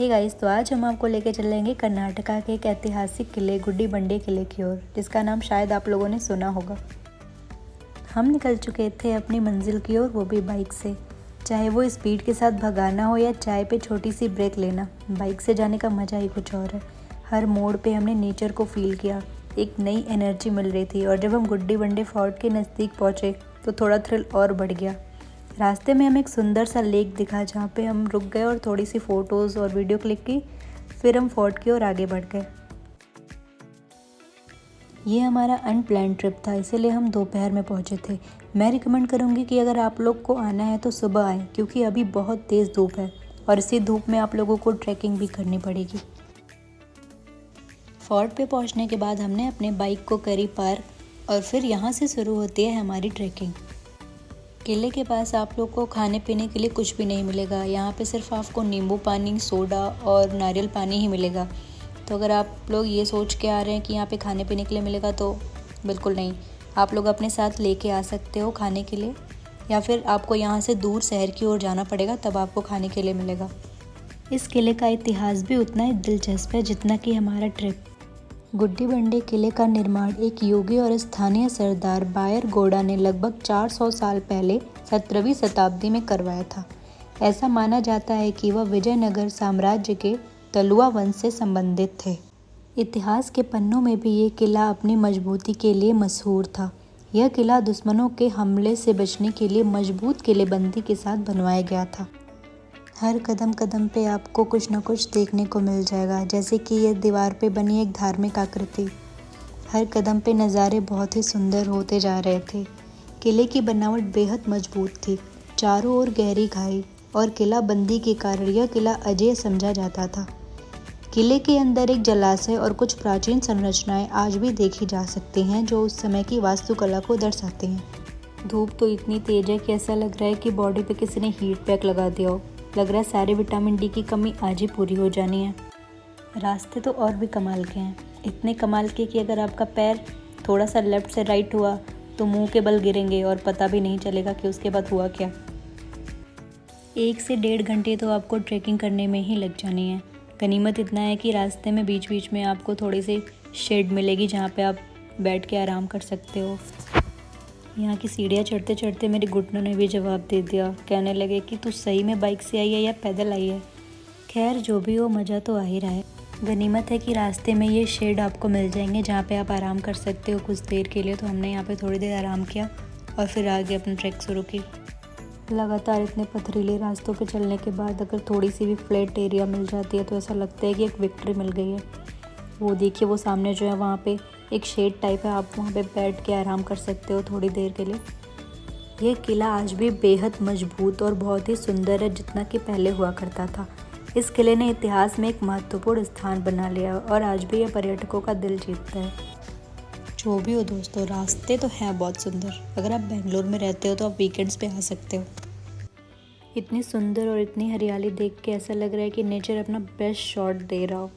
Hey guys, तो आज हम आपको लेके चलेंगे कर्नाटका के एक ऐतिहासिक किले गुड्डीबंडे किले की ओर, जिसका नाम शायद आप लोगों ने सुना होगा। हम निकल चुके थे अपनी मंजिल की ओर, वो भी बाइक से। चाहे वो स्पीड के साथ भगाना हो या चाय पे छोटी सी ब्रेक लेना, बाइक से जाने का मज़ा ही कुछ और है। हर मोड़ पे हमने नेचर को फील किया, एक नई एनर्जी मिल रही थी। और जब हम गुड्डीबंडे फोर्ट के नज़दीक पहुँचे तो थोड़ा थ्रिल और बढ़ गया। रास्ते में हमें एक सुंदर सा लेक दिखा, जहाँ पे हम रुक गए और थोड़ी सी फ़ोटोज़ और वीडियो क्लिक की। फिर हम फोर्ट की ओर आगे बढ़ गए। ये हमारा अनप्लान्ड ट्रिप था, इसीलिए हम दोपहर में पहुँचे थे। मैं रिकमेंड करूँगी कि अगर आप लोग को आना है तो सुबह आएँ, क्योंकि अभी बहुत तेज़ धूप है और इसी धूप में आप लोगों को ट्रैकिंग भी करनी पड़ेगी। फोर्ट पे पहुँचने के बाद हमने अपने बाइक को करी पार्क और फिर यहाँ से शुरू होती है हमारी ट्रैकिंग। किले के पास आप लोग को खाने पीने के लिए कुछ भी नहीं मिलेगा। यहाँ पे सिर्फ आपको नींबू पानी, सोडा और नारियल पानी ही मिलेगा। तो अगर आप लोग ये सोच के आ रहे हैं कि यहाँ पे खाने पीने के लिए मिलेगा, तो बिल्कुल नहीं। आप लोग अपने साथ लेके आ सकते हो खाने के लिए, या फिर आपको यहाँ से दूर शहर की ओर जाना पड़ेगा, तब आपको खाने के लिए मिलेगा। इस किले का इतिहास भी उतना ही दिलचस्प है जितना कि हमारा ट्रिप। गुड्डीबंडे किले का निर्माण एक योगी और स्थानीय सरदार बायरगौड़ा ने लगभग 400 साल पहले 17वीं शताब्दी में करवाया था। ऐसा माना जाता है कि वह विजयनगर साम्राज्य के तलुआ वंश से संबंधित थे। इतिहास के पन्नों में भी ये किला अपनी मजबूती के लिए मशहूर था। यह किला दुश्मनों के हमले से बचने के लिए मजबूत किलेबंदी के साथ बनवाया गया था। हर कदम कदम पे आपको कुछ न कुछ देखने को मिल जाएगा, जैसे कि ये दीवार पे बनी एक धार्मिक आकृति। हर कदम पे नज़ारे बहुत ही सुंदर होते जा रहे थे। किले की बनावट बेहद मजबूत थी, चारों ओर गहरी खाई और किलाबंदी के कारण यह किला अजेय समझा जाता था। किले के अंदर एक जलाशय और कुछ प्राचीन संरचनाएं आज भी देखी जा सकती हैं, जो उस समय की वास्तुकला को दर्शाती हैं। धूप तो इतनी तेज है कि ऐसा लग रहा है कि बॉडी पे किसी ने हीट पैक लगा दिया हो। लग रहा है सारे विटामिन डी की कमी आज ही पूरी हो जानी है। रास्ते तो और भी कमाल के हैं, इतने कमाल के कि अगर आपका पैर थोड़ा सा लेफ़्ट से राइट हुआ तो मुंह के बल गिरेंगे और पता भी नहीं चलेगा कि उसके बाद हुआ क्या। 1 से 1.5 घंटे तो आपको ट्रैकिंग करने में ही लग जानी है। गनीमत इतना है कि रास्ते में बीच बीच में आपको थोड़ी सी शेड मिलेगी, जहाँ पे आप बैठ के आराम कर सकते हो। यहाँ की सीढ़ियाँ चढ़ते चढ़ते मेरे घुटनों ने भी जवाब दे दिया, कहने लगे कि तू सही में बाइक से आई है या पैदल आई है। खैर जो भी हो, मज़ा तो आ ही रहा है। गनीमत है कि रास्ते में ये शेड आपको मिल जाएंगे, जहाँ पे आप आराम कर सकते हो कुछ देर के लिए। तो हमने यहाँ पे थोड़ी देर आराम किया और फिर आगे अपनी ट्रैक शुरू की। लगातार इतने पथरीले रास्तों पर चलने के बाद अगर थोड़ी सी भी फ्लैट एरिया मिल जाती है तो ऐसा लगता है कि एक विक्ट्री मिल गई है। वो देखिए, वो सामने जो है वहाँ पे एक शेड टाइप है, आप वहाँ पे बैठ के आराम कर सकते हो थोड़ी देर के लिए। ये किला आज भी बेहद मजबूत और बहुत ही सुंदर है, जितना कि पहले हुआ करता था। इस किले ने इतिहास में एक महत्वपूर्ण स्थान बना लिया और आज भी यह पर्यटकों का दिल जीतता है। जो भी हो दोस्तों, रास्ते तो हैं बहुत सुंदर। अगर आप बेंगलोर में रहते हो तो आप वीकेंड्स पे आ सकते हो। इतनी सुंदर और इतनी हरियाली देख के ऐसा लग रहा है कि नेचर अपना बेस्ट शॉट दे रहा हो।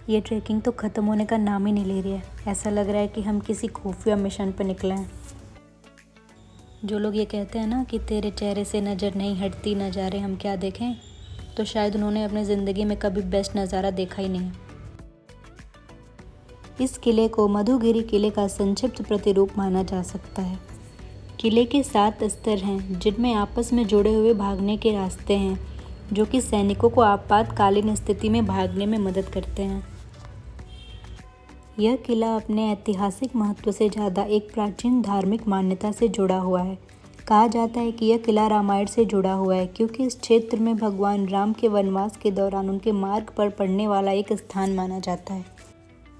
ये ट्रैकिंग तो ख़त्म होने का नाम ही नहीं ले रही है। ऐसा लग रहा है कि हम किसी खुफिया मिशन पर निकले हैं। जो लोग ये कहते हैं ना कि तेरे चेहरे से नज़र नहीं हटती, नज़ारे हम क्या देखें, तो शायद उन्होंने अपनी ज़िंदगी में कभी बेस्ट नज़ारा देखा ही नहीं। इस किले को मधुगिरी किले का संक्षिप्त प्रतिरूप माना जा सकता है। किले के 7 स्तर हैं, जिनमें आपस में जुड़े हुए भागने के रास्ते हैं, जो कि सैनिकों को आपातकालीन स्थिति में भागने में मदद करते हैं। यह किला अपने ऐतिहासिक महत्व से ज़्यादा एक प्राचीन धार्मिक मान्यता से जुड़ा हुआ है। कहा जाता है कि यह किला रामायण से जुड़ा हुआ है, क्योंकि इस क्षेत्र में भगवान राम के वनवास के दौरान उनके मार्ग पर पड़ने वाला एक स्थान माना जाता है।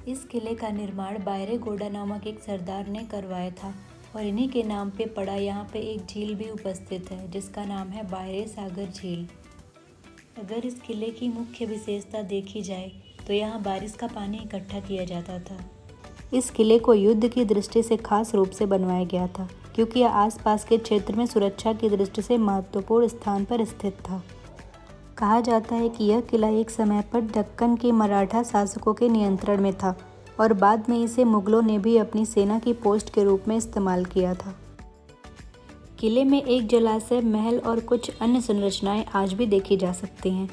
इस किले का निर्माण बायरेगौड़ा नामक एक सरदार ने करवाया था और इन्हीं के नाम पे पड़ा यहाँ पे एक झील भी उपस्थित है, जिसका नाम है बायरे सागर झील। अगर इस किले की मुख्य विशेषता देखी जाए तो यहाँ बारिश का पानी इकट्ठा किया जाता था। इस किले को युद्ध की दृष्टि से खास रूप से बनवाया गया था, क्योंकि यह आसपास के क्षेत्र में सुरक्षा की दृष्टि से महत्वपूर्ण स्थान पर स्थित था। कहा जाता है कि यह किला एक समय पर दक्कन के मराठा शासकों के नियंत्रण में था और बाद में इसे मुगलों ने भी अपनी सेना की पोस्ट के रूप में इस्तेमाल किया था। किले में एक जलाशय, महल और कुछ अन्य संरचनाएं आज भी देखी जा सकती हैं।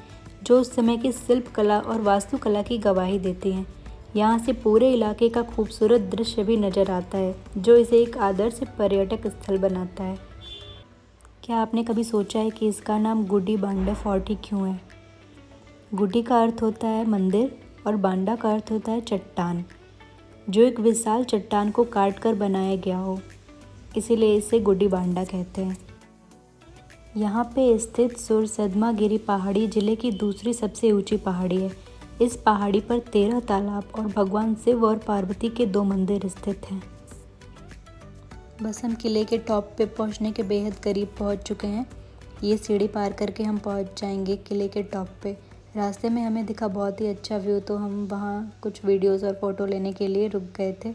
जो उस समय की शिल्प कला और वास्तुकला की गवाही देती हैं। यहाँ से पूरे इलाके का खूबसूरत दृश्य भी नज़र आता है, जो इसे एक आदर्श पर्यटक स्थल बनाता है। क्या आपने कभी सोचा है कि इसका नाम गुडी बांडा फोर्ट ही क्यों है? गुडी का अर्थ होता है मंदिर और बांडा का अर्थ होता है चट्टान, जो एक विशाल चट्टान को काट कर बनाया गया हो, इसीलिए इसे गुडी बांडा कहते हैं। यहाँ पे स्थित सुरसदमा गिरी पहाड़ी जिले की दूसरी सबसे ऊंची पहाड़ी है। इस पहाड़ी पर 13 तालाब और भगवान शिव और पार्वती के 2 मंदिर स्थित हैं। बस हम किले के टॉप पे पहुँचने के बेहद करीब पहुँच चुके हैं। ये सीढ़ी पार करके हम पहुँच जाएंगे किले के टॉप पे। रास्ते में हमें दिखा बहुत ही अच्छा व्यू, तो हम वहाँ कुछ वीडियोस और फ़ोटो लेने के लिए रुक गए थे।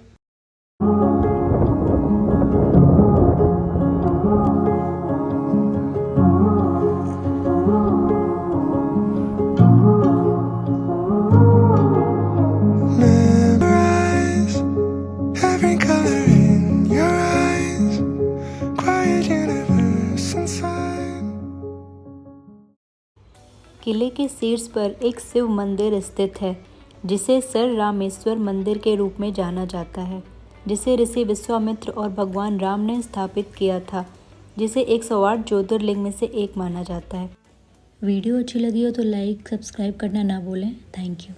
किले के शीर्ष पर एक शिव मंदिर स्थित है, जिसे सर रामेश्वर मंदिर के रूप में जाना जाता है, जिसे ऋषि विश्वामित्र और भगवान राम ने स्थापित किया था, जिसे 108 ज्योतिर्लिंग में से एक माना जाता है। वीडियो अच्छी लगी हो तो लाइक सब्सक्राइब करना ना भूलें। Thank you.